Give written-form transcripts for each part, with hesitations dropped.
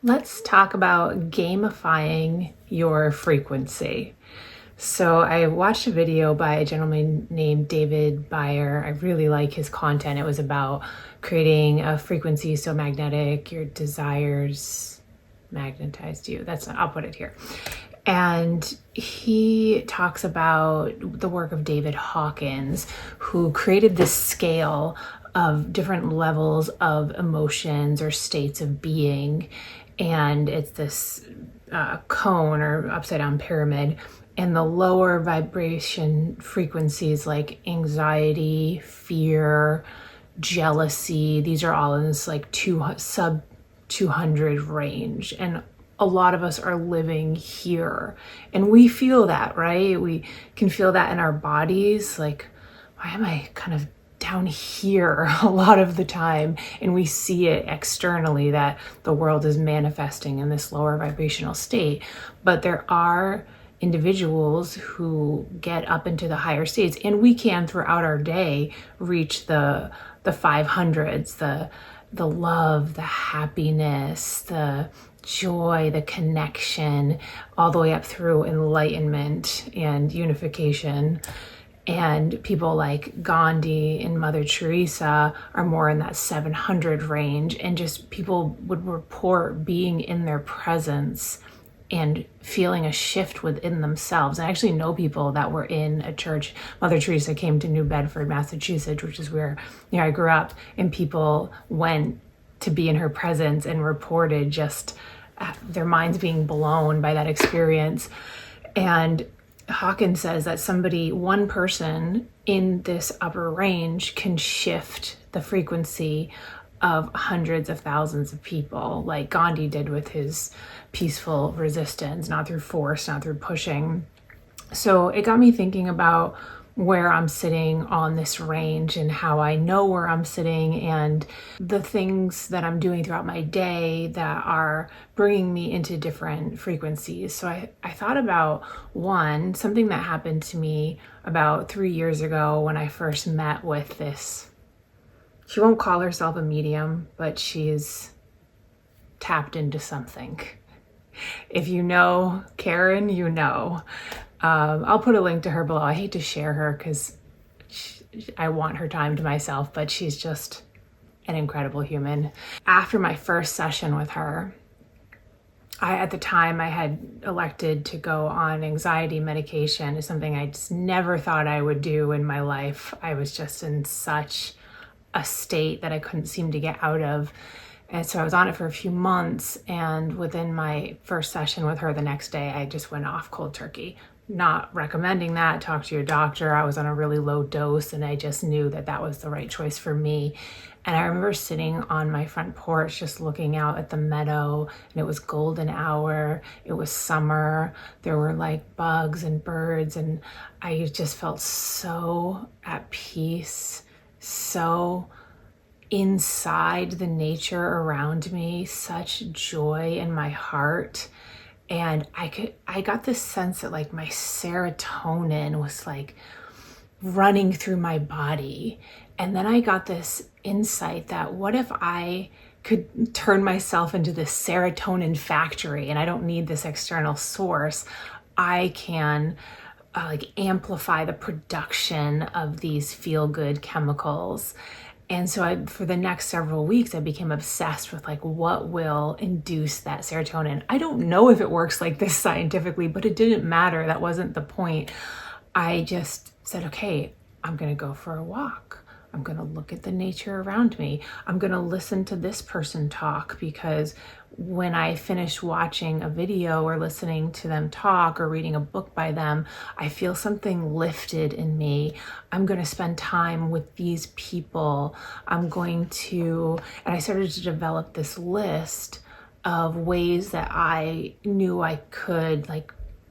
Let's talk about gamifying your frequency. So I watched a video by a gentleman named David Byer. I really like his content. It was about creating a frequency so magnetic, your desires magnetized you. I'll put it here. And he talks about the work of David Hawkins, who created this scale of different levels of emotions or states of being. And it's this cone or upside down pyramid. And the lower vibration frequencies like anxiety, fear, jealousy, these are all in this like sub 200 range. And a lot of us are living here. And we feel that, right? We can feel that in our bodies. Like, why am I kind of down here a lot of the time? And we see it externally that the world is manifesting in this lower vibrational state. But there are individuals who get up into the higher states, and we can throughout our day reach the 500s, the love, the happiness, the joy, the connection, all the way up through enlightenment and unification. And people like Gandhi and Mother Teresa are more in that 700 range. And just people would report being in their presence and feeling a shift within themselves. I actually know people that were in a church. Mother Teresa came to New Bedford, Massachusetts, which is where I grew up, and people went to be in her presence and reported just their minds being blown by that experience. And Hawkins says that one person in this upper range can shift the frequency of hundreds of thousands of people, like Gandhi did with his peaceful resistance, not through force, not through pushing. So it got me thinking about where I'm sitting on this range and how I know where I'm sitting and the things that I'm doing throughout my day that are bringing me into different frequencies. So I thought about something that happened to me about 3 years ago when I first met with this. She won't call herself a medium, but she's tapped into something. If you know Caryn, you know. I'll put a link to her below. I hate to share her because I want her time to myself, but she's just an incredible human. After my first session with her, at the time I had elected to go on anxiety medication. It's something I just never thought I would do in my life. I was just in such a state that I couldn't seem to get out of. And so I was on it for a few months, and within my first session with her the next day, I just went off cold turkey. Not recommending that. Talk to your doctor. I was on a really low dose, and I just knew that that was the right choice for me. And I remember sitting on my front porch just looking out at the meadow, and it was golden hour. It was summer. There were like bugs and birds, and I just felt so at peace, so inside the nature around me, such joy in my heart. And I got this sense that like my serotonin was like running through my body. And then I got this insight that what if I could turn myself into this serotonin factory, and I don't need this external source. I can amplify the production of these feel-good chemicals. And so for the next several weeks, I became obsessed with like what will induce that serotonin. I don't know if it works like this scientifically, but it didn't matter. That wasn't the point. I just said, okay, I'm going to go for a walk. I'm going to look at the nature around me. I'm going to listen to this person talk, because when I finish watching a video or listening to them talk or reading a book by them, I feel something lifted in me. I'm going to spend time with these people. And I started to develop this list of ways that I knew I could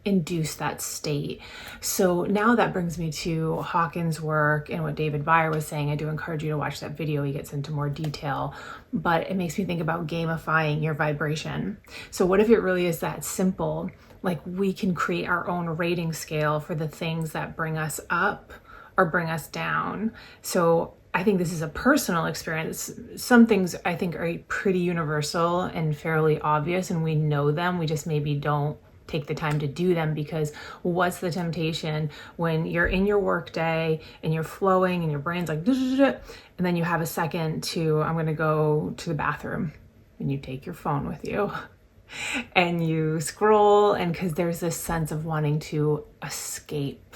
induce that state. So now that brings me to Hawkins' work and what David Byer was saying. I do encourage you to watch that video. He gets into more detail, but it makes me think about gamifying your vibration. So what if it really is that simple? Like, we can create our own rating scale for the things that bring us up or bring us down. So I think this is a personal experience. Some things I think are pretty universal and fairly obvious, and we know them. We just maybe don't take the time to do them, because what's the temptation when you're in your work day and you're flowing and your brain's like, and then you have a second to, I'm going to go to the bathroom, and you take your phone with you and you scroll, and because there's this sense of wanting to escape.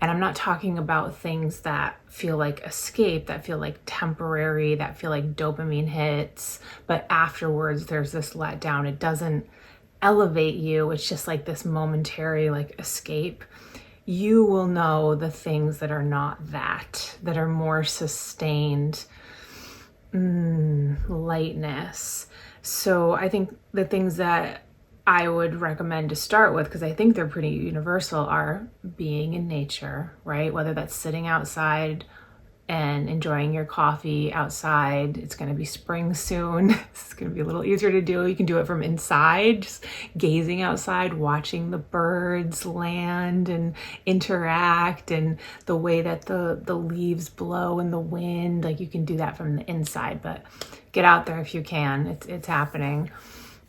And I'm not talking about things that feel like escape, that feel like temporary, that feel like dopamine hits, but afterwards there's this letdown. It doesn't elevate you. It's just like this momentary like escape. You will know the things that are not that are more sustained lightness. So I think the things that I would recommend to start with, because I think they're pretty universal, are being in nature, right? Whether that's sitting outside and enjoying your coffee outside. It's going to be spring soon. It's going to be a little easier to do. You can do it from inside, just gazing outside, watching the birds land and interact, and the way that the leaves blow in the wind. Like, you can do that from the inside, but get out there if you can. It's happening.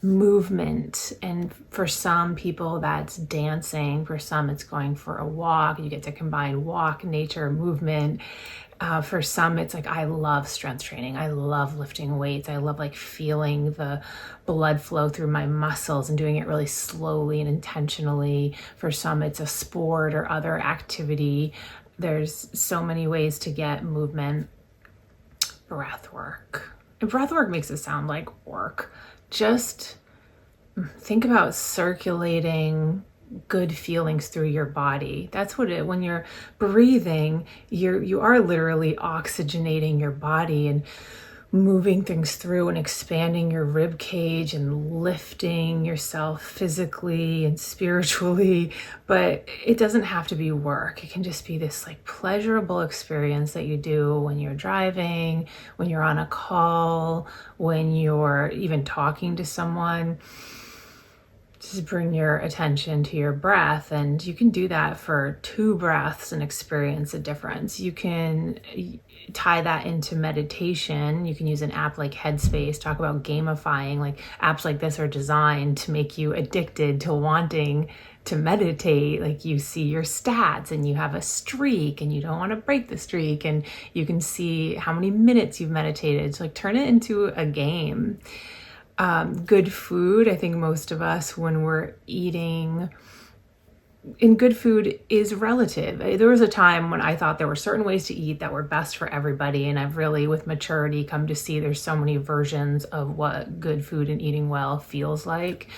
Movement, and for some people that's dancing, for some it's going for a walk. You get to combine walk, nature, movement. For some it's like, I love strength training, I love lifting weights, I love like feeling the blood flow through my muscles and doing it really slowly and intentionally. For some it's a sport or other activity. There's so many ways to get movement. Breath work. And breath work makes it sound like work. Just think about circulating good feelings through your body. That's what when you're breathing, you are literally oxygenating your body and moving things through and expanding your rib cage and lifting yourself physically and spiritually. But it doesn't have to be work. It can just be this like pleasurable experience that you do when you're driving, when you're on a call, when you're even talking to someone. Just bring your attention to your breath, and you can do that for 2 breaths and experience a difference. You can tie that into meditation. You can use an app like Headspace. Talk about gamifying. Like, apps like this are designed to make you addicted to wanting to meditate. Like, you see your stats and you have a streak and you don't want to break the streak, and you can see how many minutes you've meditated. So like, turn it into a game. Good food. I think most of us, when we're eating, and good food is relative. There was a time when I thought there were certain ways to eat that were best for everybody, and I've really, with maturity, come to see there's so many versions of what good food and eating well feels like.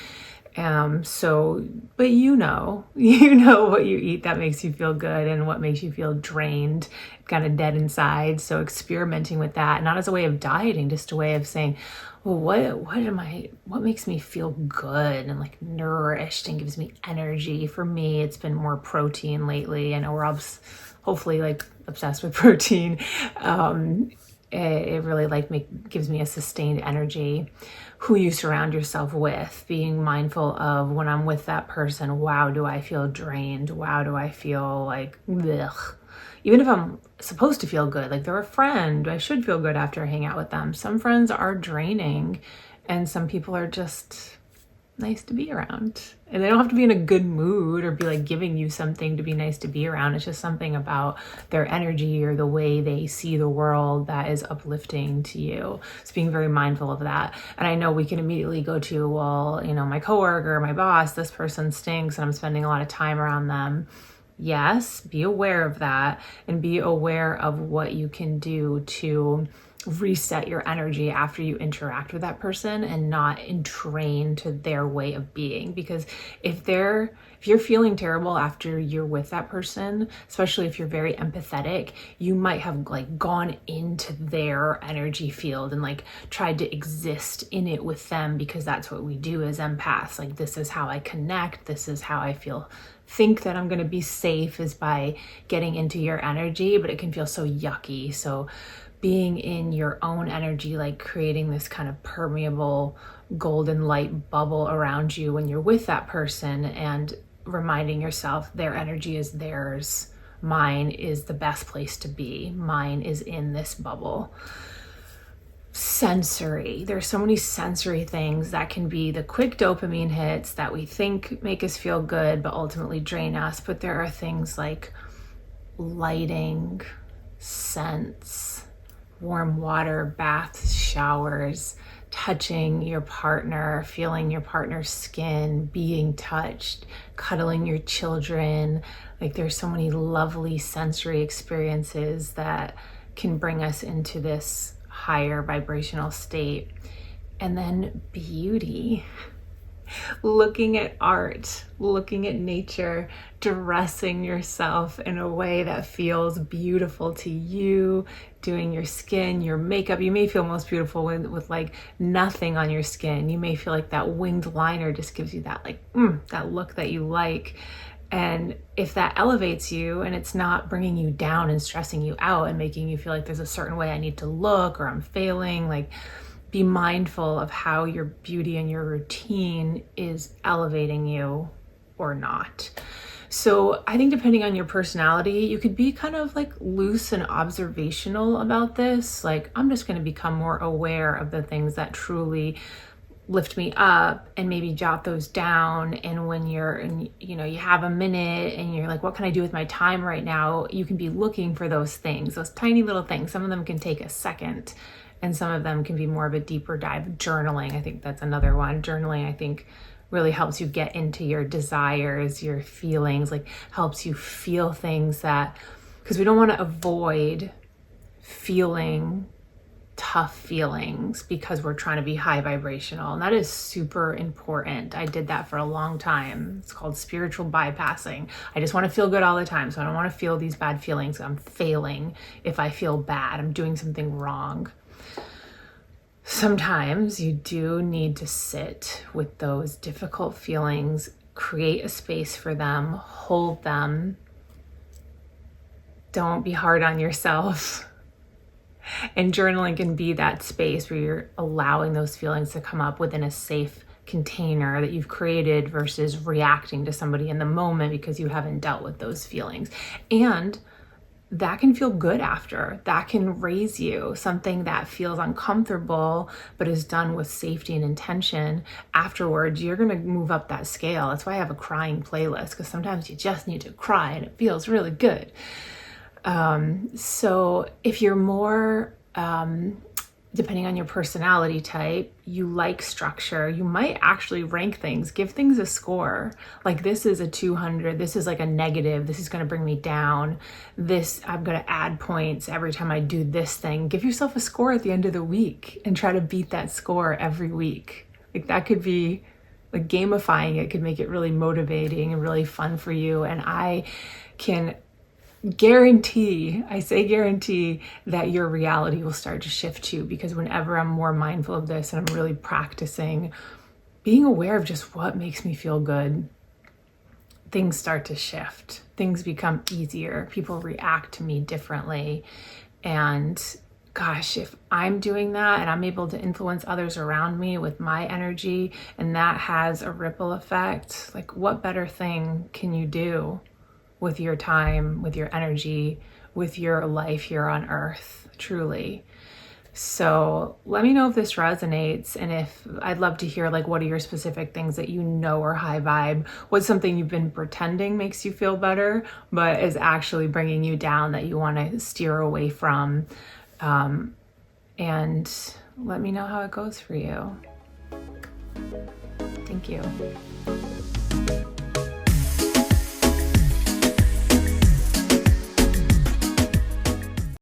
But you know what you eat that makes you feel good and what makes you feel drained, kind of dead inside. So experimenting with that, not as a way of dieting, just a way of saying, well, what makes me feel good and like nourished and gives me energy. For me, it's been more protein lately. I know we're hopefully like obsessed with protein. It really gives me a sustained energy. Who you surround yourself with, being mindful of, when I'm with that person, wow, do I feel drained? Wow, do I feel like blech? Even if I'm supposed to feel good, like they're a friend, I should feel good after I hang out with them. Some friends are draining, and some people are just nice to be around. And they don't have to be in a good mood or be like giving you something to be nice to be around. It's just something about their energy or the way they see the world that is uplifting to you. So being very mindful of that. And I know we can immediately go to, well, my coworker, my boss, this person stinks and I'm spending a lot of time around them. Yes, be aware of that, and be aware of what you can do to reset your energy after you interact with that person and not entrain to their way of being. Because if you're feeling terrible after you're with that person, especially if you're very empathetic, you might have like gone into their energy field and like tried to exist in it with them, because that's what we do as empaths. Like, this is how I connect, this is how I think that I'm going to be safe, is by getting into your energy, but it can feel so yucky. So being in your own energy, like creating this kind of permeable golden light bubble around you when you're with that person, and reminding yourself their energy is theirs mine is the best place to be. Mine is in this bubble. Sensory. There's so many sensory things that can be the quick dopamine hits that we think make us feel good, but ultimately drain us. But there are things like lighting, scents, warm water, baths, showers, touching your partner, feeling your partner's skin, being touched, cuddling your children. Like there's so many lovely sensory experiences that can bring us into this higher vibrational state. And then beauty. Looking at art, looking at nature, dressing yourself in a way that feels beautiful to you, doing your skin, your makeup. You may feel most beautiful with like nothing on your skin. You may feel like that winged liner just gives you that like, that look that you like. And if that elevates you and it's not bringing you down and stressing you out and making you feel like there's a certain way I need to look or I'm failing, like, be mindful of how your beauty and your routine is elevating you or not. So I think depending on your personality, you could be kind of like loose and observational about this. Like, I'm just going to become more aware of the things that truly lift me up and maybe jot those down. And when you're in, you have a minute and you're like, what can I do with my time right now? You can be looking for those things, those tiny little things. Some of them can take a second. And some of them can be more of a deeper dive. Journaling, I think that's another one. Journaling, I think, really helps you get into your desires, your feelings, like helps you feel things because we don't want to avoid feeling tough feelings because we're trying to be high vibrational. And that is super important. I did that for a long time. It's called spiritual bypassing. I just want to feel good all the time. So I don't want to feel these bad feelings. I'm failing if I feel bad. I'm doing something wrong. Sometimes you do need to sit with those difficult feelings, create a space for them, hold them. Don't be hard on yourself. And journaling can be that space where you're allowing those feelings to come up within a safe container that you've created versus reacting to somebody in the moment because you haven't dealt with those feelings. And that can feel good after. That can raise you. Something that feels uncomfortable but is done with safety and intention. Afterwards, you're going to move up that scale. That's why I have a crying playlist, because sometimes you just need to cry and it feels really good. So if you're more, depending on your personality type, you like structure, you might actually rank things, give things a score. Like, this is a 200, this is like a negative, this is going to bring me down, this, I'm going to add points every time I do this thing. Give yourself a score at the end of the week and try to beat that score every week. Like, that could be like gamifying it, could make it really motivating and really fun for you. And I can guarantee, I say guarantee, that your reality will start to shift too, because whenever I'm more mindful of this and I'm really practicing being aware of just what makes me feel good, things start to shift. Things become easier. People react to me differently. And gosh, if I'm doing that and I'm able to influence others around me with my energy, and that has a ripple effect, like, what better thing can you do with your time, with your energy, with your life here on earth, truly? So let me know if this resonates, and if I'd love to hear, like, what are your specific things that you know are high vibe? What's something you've been pretending makes you feel better, but is actually bringing you down that you want to steer away from? And let me know how it goes for you. Thank you.